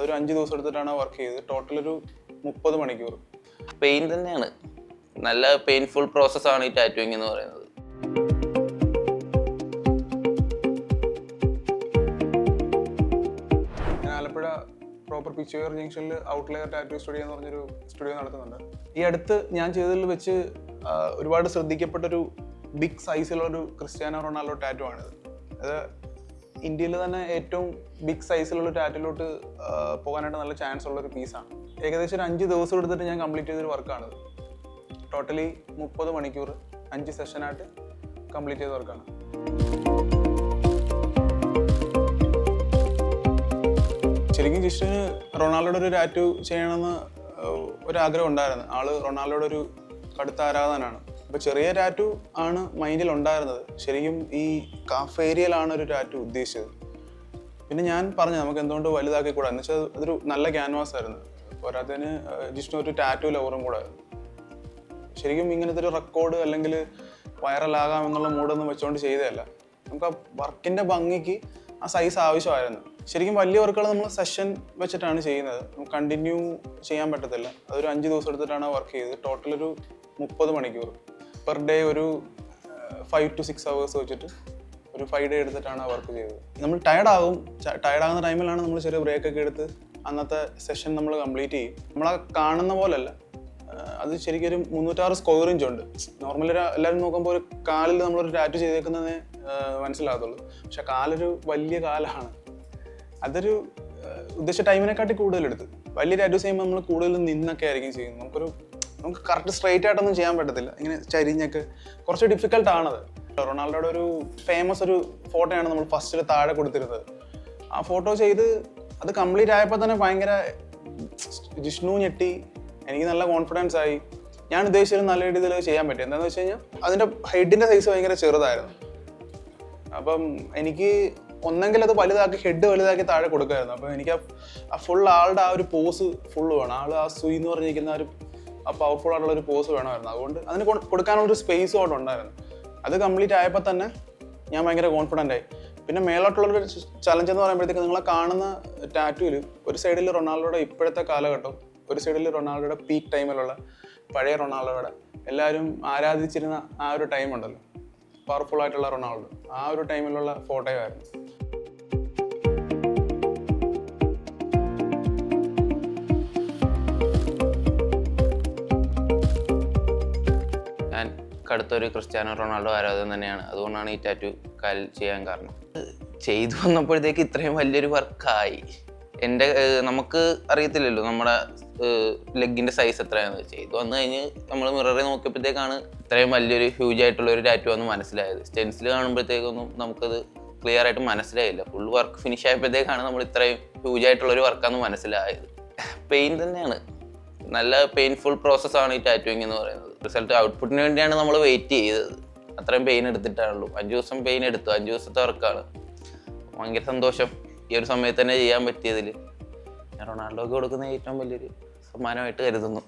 അതൊരു 5 ദിവസം എടുത്തിട്ടാണ് വർക്ക് ചെയ്തത്. ടോട്ടൽ ഒരു 30 മണിക്കൂർ. പെയിൻ തന്നെയാണ്, നല്ല പെയിൻഫുൾ പ്രോസസ്സാണ് ഈ ടാറ്റൂയിങ് എന്ന് പറയുന്നത്. ഞാൻ ആലപ്പുഴ പ്രോപ്പർ പിച്ചുവയർ ജംഗ്ഷനിൽ ഔട്ട്ലെയർ ടാറ്റൂ സ്റ്റുഡിയോ എന്ന് പറഞ്ഞൊരു സ്റ്റുഡിയോ നടത്തുന്നുണ്ട്. ഈ അടുത്ത് ഞാൻ ചെയ്തതിൽ വെച്ച് ഒരുപാട് ശ്രദ്ധിക്കപ്പെട്ടൊരു ബിഗ് സൈസിലുള്ളൊരു ക്രിസ്ത്യാനോ റൊണാൾഡോ ടാറ്റൂ ആണിത്. അത് ഇന്ത്യയിൽ തന്നെ ഏറ്റവും ബിഗ് സൈസിലുള്ള ടാറ്റൂലോട്ട് പോകാനായിട്ട് നല്ല ചാൻസ് ഉള്ളൊരു പീസാണ്. ഏകദേശം ഒരു 5 ദിവസം എടുത്തിട്ട് ഞാൻ കംപ്ലീറ്റ് ചെയ്തൊരു വർക്കാണിത്. ടോട്ടലി 30 മണിക്കൂർ 5 സെഷനായിട്ട് കംപ്ലീറ്റ് ചെയ്ത വർക്കാണ്. ശരിക്കും ജിഷ്ണുവിന് റൊണാൾഡോയുടെ ഒരു ടാറ്റൂ ചെയ്യണമെന്ന് ഒരാഗ്രഹം ഉണ്ടായിരുന്നു. ആള് റൊണാൾഡോയുടെ ഒരു കടുത്ത ആരാധകനാണ്. അപ്പോൾ ചെറിയ ടാറ്റൂ ആണ് മൈൻഡിൽ ഉണ്ടായിരുന്നത്. ശരിക്കും ഈ കാഫ് ഏരിയയിലാണ് ഒരു ടാറ്റൂ ഉദ്ദേശിച്ചത്. പിന്നെ ഞാൻ പറഞ്ഞു നമുക്ക് എന്തുകൊണ്ട് വലുതാക്കിക്കൂടാ എന്ന് വെച്ചാൽ അതൊരു നല്ല ക്യാൻവാസ് ആയിരുന്നു. പോരാത്തതിന് ജിഷ്ണു ഒരു ടാറ്റൂ ലവറും കൂടെ ആയിരുന്നു. ശരിക്കും ഇങ്ങനത്തെ ഒരു റെക്കോർഡ് അല്ലെങ്കിൽ വൈറലാകാം എന്നുള്ള മൂഡൊന്നും വെച്ചുകൊണ്ട് ചെയ്തതല്ല. നമുക്ക് ആ വർക്കിൻ്റെ ഭംഗിക്ക് ആ സൈസ് ആവശ്യമായിരുന്നു. ശരിക്കും വലിയ വർക്കുകൾ നമ്മൾ സെഷൻ വെച്ചിട്ടാണ് ചെയ്യുന്നത്. നമുക്ക് കണ്ടിന്യൂ ചെയ്യാൻ പറ്റത്തില്ല. അതൊരു 5 ദിവസം എടുത്തിട്ടാണ് വർക്ക് ചെയ്തത്. ടോട്ടൽ ഒരു 30 മണിക്കൂർ പെർ ഡേ, ഒരു 5 to 6 hours വെച്ചിട്ട് ഒരു 5 day എടുത്തിട്ടാണ് ആ വർക്ക് ചെയ്തത്. നമ്മൾ ടയർഡാകുന്ന ടൈമിലാണ് നമ്മൾ ചെറിയ ബ്രേക്കൊക്കെ എടുത്ത് അന്നത്തെ സെഷൻ നമ്മൾ കംപ്ലീറ്റ് ചെയ്യും. നമ്മളാ കാണുന്ന പോലല്ല, അത് ശരിക്കും ഒരു 306 സ്ക്വയർ ഇഞ്ച് ഉണ്ട്. നോർമലി എല്ലാവരും നോക്കുമ്പോൾ ഒരു കാലിൽ നമ്മളൊരു ടാറ്റു ചെയ്തേക്കുന്നതേ മനസ്സിലാകത്തുള്ളൂ. പക്ഷെ കാലൊരു വലിയ കാലാണ്. അതൊരു ഉദ്ദേശിച്ച ടൈമിനെക്കാട്ടി കൂടുതലെടുത്ത് വലിയ ടാറ്റൂസ് ചെയ്യുമ്പോൾ നമ്മൾ കൂടുതൽ നിന്നൊക്കെ ആയിരിക്കും ചെയ്യുന്നത്. നമുക്ക് കറക്റ്റ് സ്ട്രൈറ്റ് ആയിട്ടൊന്നും ചെയ്യാൻ പറ്റത്തില്ല. ഇങ്ങനെ ചരിഞ്ഞൊക്കെ കുറച്ച് ഡിഫിക്കൽട്ടാണത്. റൊണാൾഡോയുടെ ഒരു ഫേമസ് ഒരു ഫോട്ടോയാണ് നമ്മൾ ഫസ്റ്റിൽ താഴെ കൊടുത്തിരുന്നത്. ആ ഫോട്ടോ ചെയ്ത് അത് കംപ്ലീറ്റ് ആയപ്പോൾ തന്നെ ഭയങ്കര ജിഷ്ണു ഞെട്ടി. എനിക്ക് നല്ല കോൺഫിഡൻസ് ആയി. ഞാൻ ഉദ്ദേശിച്ചൊരു നല്ല രീതിയിൽ ചെയ്യാൻ പറ്റി. എന്താണെന്ന് വെച്ച് കഴിഞ്ഞാൽ അതിൻ്റെ ഹെഡിൻ്റെ സൈസ് ഭയങ്കര ചെറുതായിരുന്നു. അപ്പം എനിക്ക് ഒന്നെങ്കിൽ അത് ഹെഡ് വലുതാക്കി താഴെ കൊടുക്കുമായിരുന്നു. അപ്പം എനിക്ക് ആ ഫുൾ ആളുടെ ആ ഒരു പോസ് ഫുള്ള് വേണം. ആൾ ആ സുയി എന്ന് പറഞ്ഞിരിക്കുന്ന ആ പവർഫുൾ ആയിട്ടുള്ള ഒരു പോസ് വേണമായിരുന്നു. അതുകൊണ്ട് അതിന് കൊടുക്കാനുള്ളൊരു സ്പേസും അവിടെ ഉണ്ടായിരുന്നു. അത് കംപ്ലീറ്റ് ആയപ്പോൾ തന്നെ ഞാൻ ഭയങ്കര കോൺഫിഡൻ്റ് ആയി. പിന്നെ മേലോട്ടുള്ളൊരു ചലഞ്ച് എന്ന് പറയുമ്പോഴത്തേക്ക് നിങ്ങളെ കാണുന്ന ടാറ്റൂവിൽ ഒരു സൈഡിൽ റൊണാൾഡോയുടെ ഇപ്പോഴത്തെ കാലഘട്ടം, ഒരു സൈഡിൽ റൊണാൾഡോയുടെ പീക്ക് ടൈമിലുള്ള പഴയ റൊണാൾഡോയുടെ എല്ലാവരും ആരാധിച്ചിരുന്ന ആ ഒരു ടൈം ഉണ്ടല്ലോ, പവർഫുൾ ആയിട്ടുള്ള റൊണാൾഡോ, ആ ഒരു ടൈമിലുള്ള ഫോട്ടോയായിരുന്നു. ഞാൻ കടുത്തൊരു ക്രിസ്ത്യാനോ റൊണാൾഡോ ആരാധകൻ തന്നെയാണ്. അതുകൊണ്ടാണ് ഈ ടാറ്റു കാലിൽ ചെയ്യാൻ കാരണം. ചെയ്തു വന്നപ്പോഴത്തേക്ക് ഇത്രയും വലിയൊരു വർക്കായി. നമുക്ക് അറിയത്തില്ലല്ലോ നമ്മുടെ ലെഗിൻ്റെ സൈസ് എത്രയാണെന്ന്. ചെയ്തു വന്നു കഴിഞ്ഞ് നമ്മൾ മിററിൽ നോക്കിയപ്പോഴത്തേക്കാണ് ഇത്രയും വലിയൊരു ഹ്യൂജ് ആയിട്ടുള്ള ഒരു ടാറ്റു ആണെന്ന് മനസ്സിലായത്. സ്റ്റെൻസിൽ കാണുമ്പോഴത്തേക്കൊന്നും നമുക്കത് ക്ലിയർ ആയിട്ട് മനസ്സിലായില്ല. ഫുൾ വർക്ക് ഫിനിഷ് ആയപ്പോഴത്തേക്കാണ് നമ്മൾ ഇത്രയും ഹ്യൂജ് ആയിട്ടുള്ളൊരു വർക്കാണെന്ന് മനസ്സിലായത്. പെയിൻ തന്നെയാണ്, നല്ല പെയിൻഫുൾ പ്രോസസ്സാണ് ഈ ടാറ്റൂയിങ് എന്ന് പറയുന്നത്. റിസൾട്ട് ഔട്ട്പുട്ടിന് വേണ്ടിയാണ് നമ്മൾ വെയിറ്റ് ചെയ്തത്. അത്രയും പെയിൻ എടുത്തിട്ടാണല്ലോ. 5 ദിവസം പെയിൻ എടുത്തു. 5 ദിവസത്തെ വർക്കാണ്. ഭയങ്കര സന്തോഷം ഈ ഒരു സമയത്ത് തന്നെ ചെയ്യാൻ പറ്റിയതിൽ. ഞാൻ റൊണാൾഡോക്ക് കൊടുക്കുന്ന ഏറ്റവും വലിയൊരു സമ്മാനമായിട്ട് കരുതുന്നു.